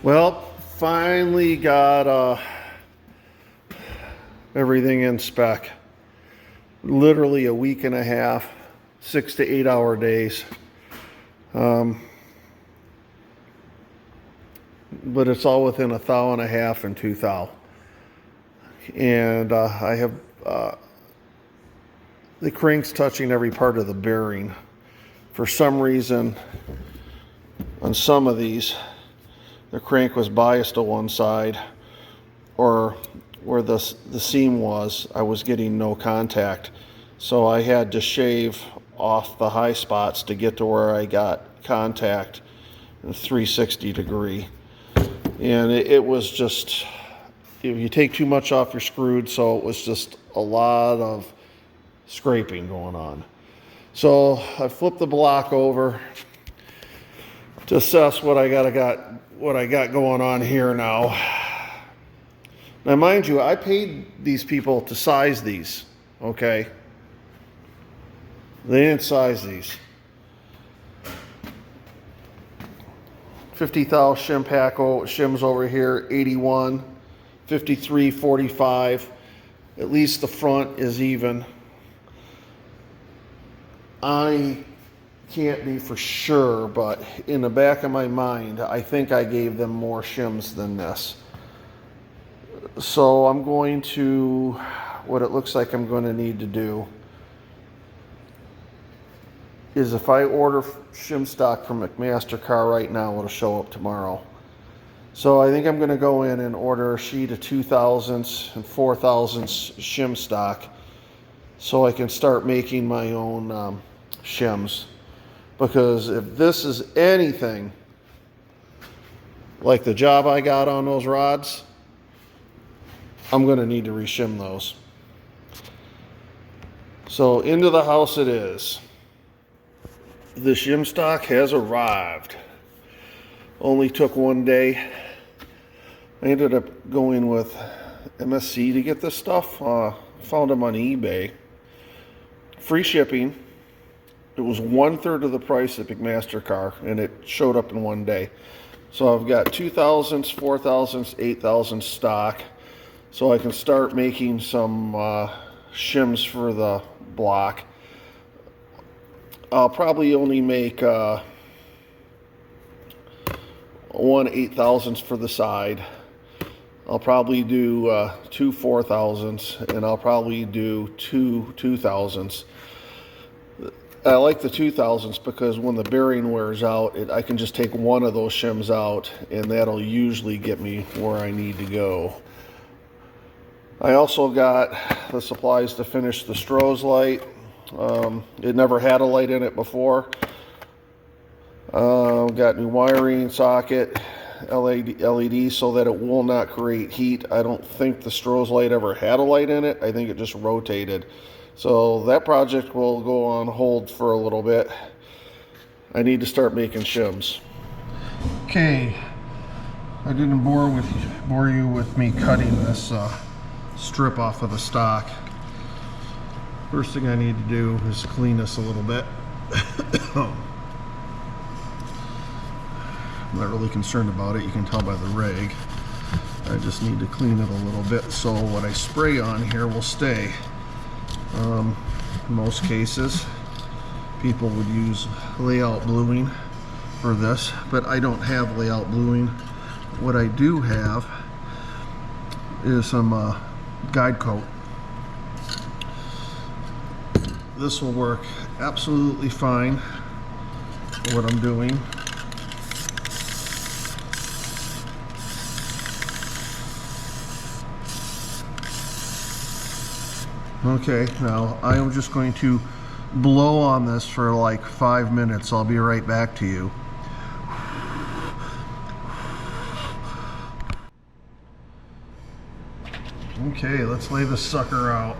Well, finally got everything in spec. Literally a week and a half, 6 to 8 hour days. But it's all within a thou and a half and 2 thou. And I have the crank's touching every part of the bearing. For some reason, on some of these, the crank was biased to one side, or where the seam was, I was getting no contact. So I had to shave off the high spots to get to where I got contact in 360 degree. And it was just, you take too much off, you're screwed. So it was just a lot of scraping going on. So I flipped the block over to assess what I got going on here now. Now, mind you, I paid these people to size these, okay? They didn't size these. 50 thou shims over here, 81, 53, 45. At least the front is even. I can't be for sure, but in the back of my mind, I think I gave them more shims than this. So I'm going to, what it looks like I'm going to need to do is, if I order shim stock from McMaster-Carr right now, it'll show up tomorrow. So I think I'm going to go in and order a sheet of 2000s and 4000s shim stock so I can start making my own shims. Because if this is anything like the job I got on those rods, I'm going to need to reshim those. So into the house it is. The shim stock has arrived. Only took one day. I ended up going with MSC to get this stuff. Found them on eBay. Free shipping. It was 1/3 of the price at McMaster-Carr, and it showed up in one day. So I've got 2000s, 4000s, 8000s stock, so I can start making some shims for the block. I'll probably only make one 8000s for the side. I'll probably do 2 4000s, and I'll probably do 2 2000s. I like the 2000s because when the bearing wears out, I can just take one of those shims out, and that'll usually get me where I need to go. I also got the supplies to finish the Stroh's light. It never had a light in it before. Got new wiring, socket, LED so that it will not create heat. I don't think the Stroh's light ever had a light in it. I think it just rotated. So that project will go on hold for a little bit. I need to start making shims. Okay, I didn't bore you with me cutting this strip off of the stock. First thing I need to do is clean this a little bit. I'm not really concerned about it. You can tell by the rag. I just need to clean it a little bit so what I spray on here will stay. In most cases, people would use layout bluing for this, but I don't have layout bluing. What I do have is some guide coat. This will work absolutely fine for what I'm doing. Okay, now I am just going to blow on this for like 5 minutes. I'll be right back to you. Okay, let's lay this sucker out.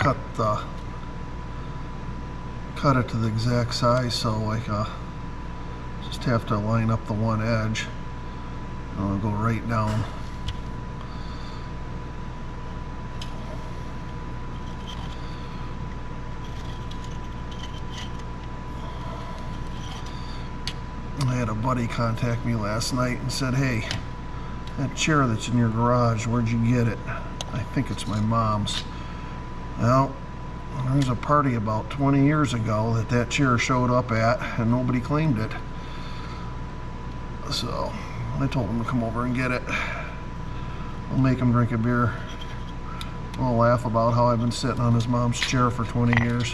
cut it to the exact size, so like just have to line up the one edge. I'll go right down. I had a buddy contact me last night and said, hey, that chair that's in your garage, where'd you get it? I think it's my mom's. Well, there was a party about 20 years ago that chair showed up at, and nobody claimed it. So I told him to come over and get it. I'll make him drink a beer. I'll laugh about how I've been sitting on his mom's chair for 20 years.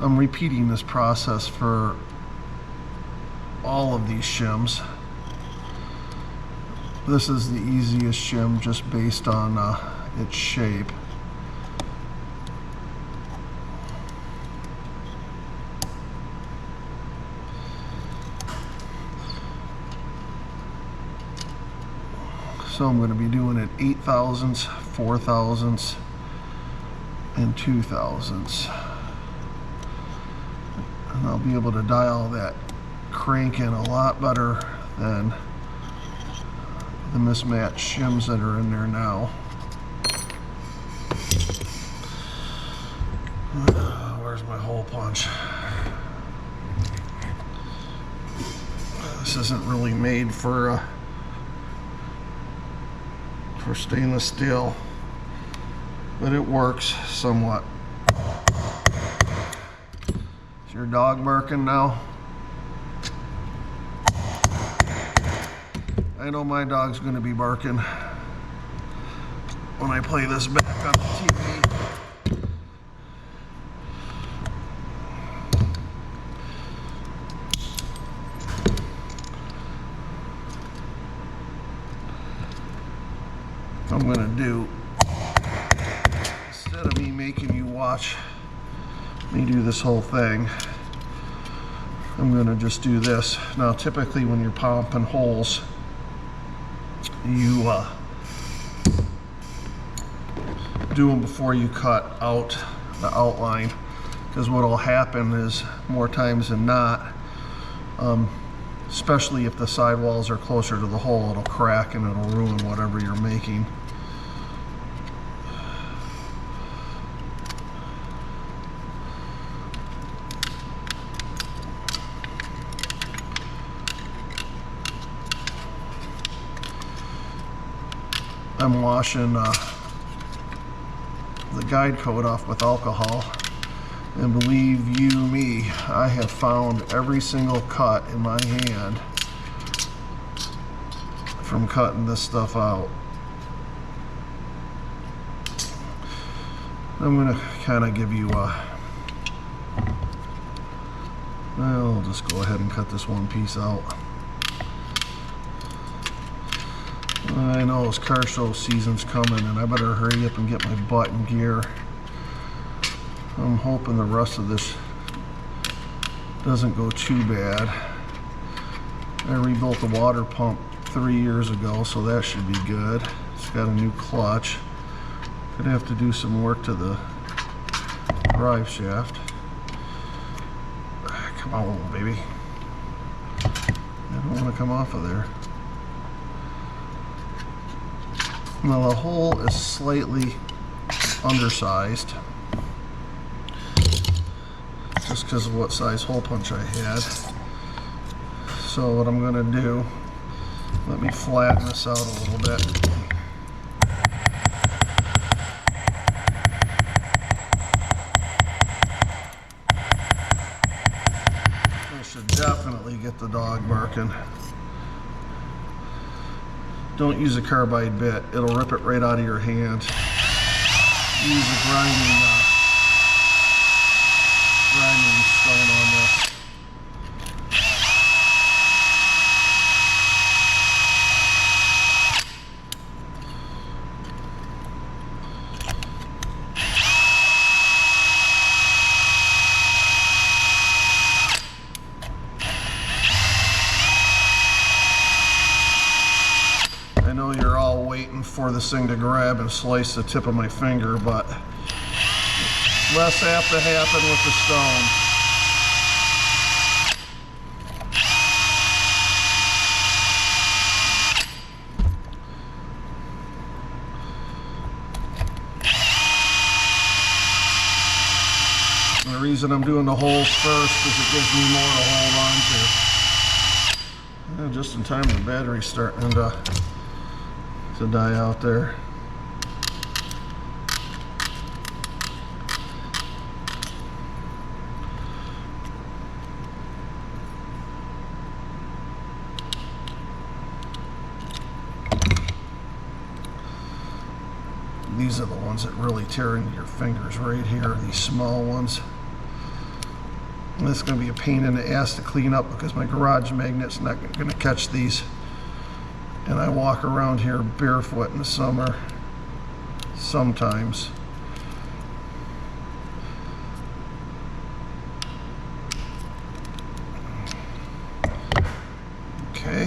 I'm repeating this process for all of these shims. This is the easiest shim just based on its shape. So I'm going to be doing it 8/1000ths, 4/1000ths, and 2/1000ths. And I'll be able to dial that crank in a lot better than the mismatched shims that are in there now. Where's my hole punch? This isn't really made for stainless steel, but it works somewhat. Is your dog barking now? I know my dog's going to be barking when I play this back on the TV. I'm going to do, instead of me making you watch me do this whole thing, I'm going to just do this. Now typically when you're pumping holes, you do them before you cut out the outline, because what will happen is, more times than not, especially if the sidewalls are closer to the hole, it'll crack and it'll ruin whatever you're making. I'm washing the guide coat off with alcohol, and believe you me, I have found every single cut in my hand from cutting this stuff out. I'm going to kind of give you I'll just go ahead and cut this one piece out. I know this car show season's coming, and I better hurry up and get my butt in gear. I'm hoping the rest of this doesn't go too bad. I rebuilt the water pump 3 years ago, so that should be good. It's got a new clutch. Gonna have to do some work to the drive shaft. Come on, baby. I don't want to come off of there. Now the hole is slightly undersized, just because of what size hole punch I had. So what I'm going to do, let me flatten this out a little bit. I should definitely get the dog barking. Don't use a carbide bit, it'll rip it right out of your hand. Use a grinding stone on this. I know you're all waiting for for this thing to grab and slice the tip of my finger, but less apt to happen with the stone. And the reason I'm doing the holes first is it gives me more to hold on to. And just in time, the battery's starting to die out there. These are the ones that really tear into your fingers right here, these small ones. And this is going to be a pain in the ass to clean up because my garage magnet's not going to catch these. And I walk around here barefoot in the summer sometimes. Okay.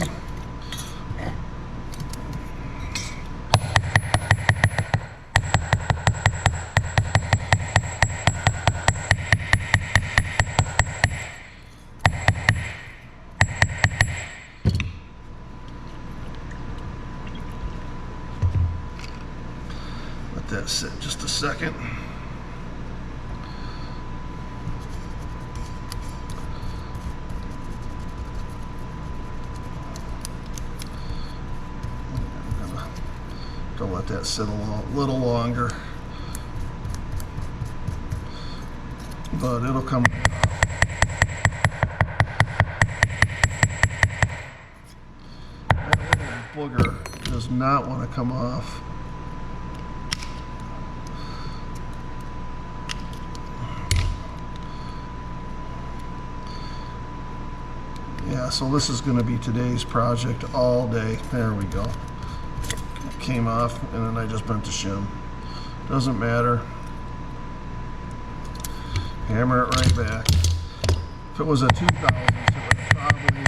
Let that sit just a second. I'm gonna let that sit a little longer, but it'll come. That booger does not want to come off. Yeah, so this is going to be today's project all day. There we go. It came off, and then I just bent the shim. Doesn't matter. Hammer it right back. If it was a 2000, it would probably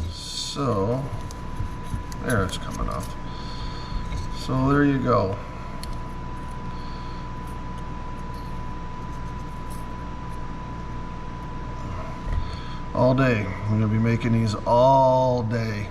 so there, it's coming off. So there you go. All day. I'm going to be making these all day.